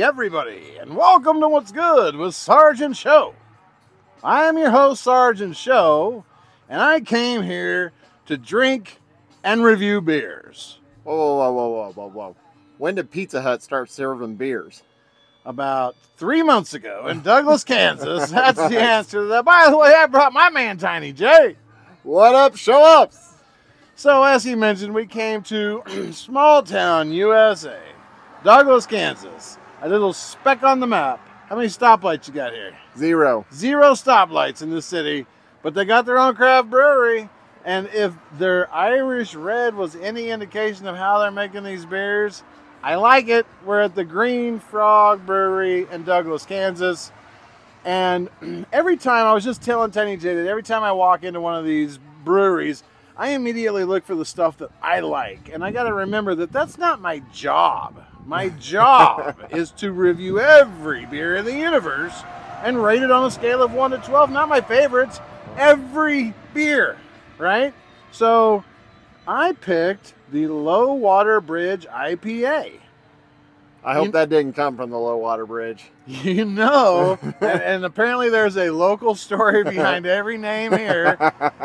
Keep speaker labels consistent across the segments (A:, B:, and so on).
A: everybody, and welcome to What's Good with Sergeant Show. I am your host, Sergeant Show, and I came here to drink and review beers.
B: Whoa. When did Pizza Hut start serving beers?
A: About 3 months ago in Douglas, Kansas. That's the answer to that. By the way, I brought my man, Tiny J.
B: What up, show ups?
A: So, as he mentioned, we came to small town USA, Douglas, Kansas. A little speck on the map. How many stoplights you got here?
B: Zero.
A: 0 stoplights in this city, but they got their own craft brewery. And if their Irish Red was any indication of how they're making these beers, I like it. We're at the Green Frog Brewery in Douglas, Kansas. And every time, I was just telling Tiny J that every time I walk into one of these breweries, I immediately look for the stuff that I like. And I got to remember that that's not my job. My job is to review every beer in the universe and rate it on a scale of 1 to 12. Not my favorites, every beer, right? So I picked the Low Water Bridge IPA.
B: I hope that didn't come from the Low Water Bridge.
A: You know, and apparently there's a local story behind every name here.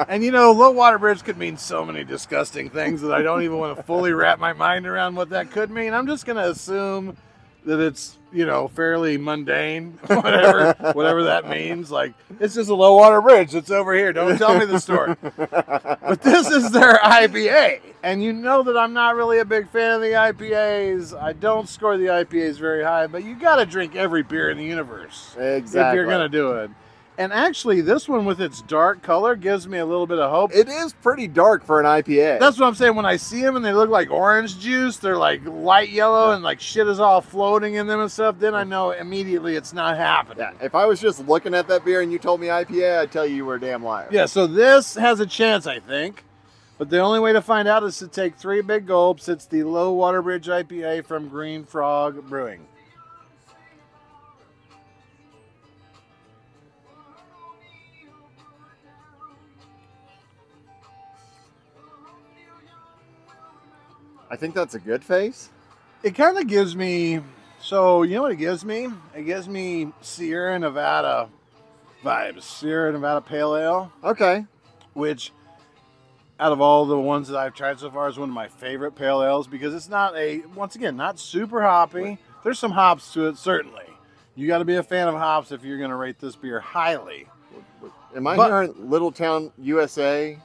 A: And you know, Low Water Bridge could mean so many disgusting things that I don't even want to fully wrap my mind around what that could mean. I'm just going to assume that it's, you know, fairly mundane, whatever that means. Like, it's just a low water bridge that's over here. Don't tell me the story. But this is their IPA. And you know that I'm not really a big fan of the IPAs. I don't score the IPAs very high, but you got to drink every beer in the universe.
B: Exactly.
A: If you're going to do it. And actually, this one with its dark color gives me a little bit of hope.
B: It is pretty dark for an IPA.
A: That's what I'm saying. When I see them and they look like orange juice, they're like light yellow and like shit is all floating in them and stuff, then I know immediately it's not happening.
B: Yeah, if I was just looking at that beer and you told me IPA, I'd tell you were a damn liar.
A: Yeah, so this has a chance, I think. But the only way to find out is to take 3 big gulps. It's the Low Water Bridge IPA from Green Frog Brewing.
B: I think that's a good face.
A: It kind of gives me, so you know what it gives me? It gives me Sierra Nevada vibes. Sierra Nevada Pale Ale.
B: Okay.
A: Which, out of all the ones that I've tried so far, is one of my favorite pale ales because it's not once again, not super hoppy. There's some hops to it, certainly. You got to be a fan of hops if you're going to rate this beer highly.
B: Am I hearing Little Town USA,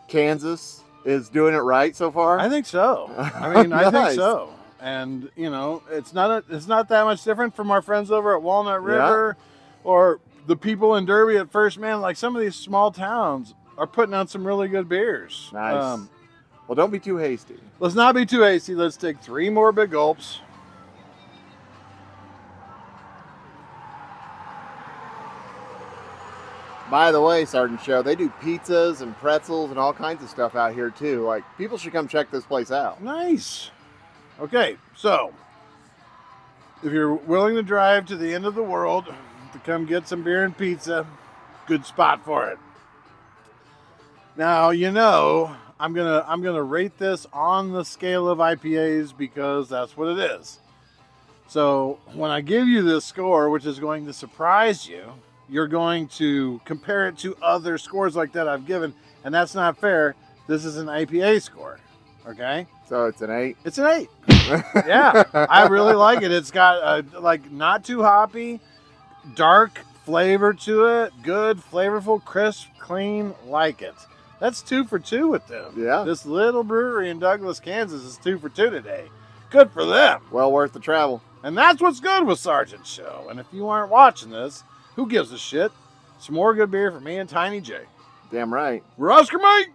B: Kansas is doing it right so far?
A: I think so. I mean,
B: Nice.
A: I think so. And, you know, it's not that much different from our friends over at Walnut River or the people in Derby at First Man. Like, some of these small towns are putting out some really good beers.
B: Nice. Well, don't be too hasty.
A: Let's not be too hasty. Let's take 3 more big gulps.
B: By the way, Sergeant Show, they do pizzas and pretzels and all kinds of stuff out here too. Like, people should come check this place out.
A: Nice. Okay, so if you're willing to drive to the end of the world to come get some beer and pizza, good spot for it. Now, you know, I'm gonna rate this on the scale of IPAs because that's what it is. So when I give you this score, which is going to surprise you, you're going to compare it to other scores like that I've given, and that's not fair. This is an IPA score, okay?
B: So it's an 8?
A: It's an 8. Yeah, I really like it. It's got like not too hoppy, dark flavor to it, good, flavorful, crisp, clean, like it. That's 2 for 2 with them.
B: Yeah.
A: This little brewery in Douglas, Kansas is 2 for 2 today. Good for them.
B: Well worth the travel.
A: And that's what's good with Sergeant Show. And if you aren't watching this, who gives a shit? Some more good beer for me and Tiny J.
B: Damn right.
A: We're Oscar Mike.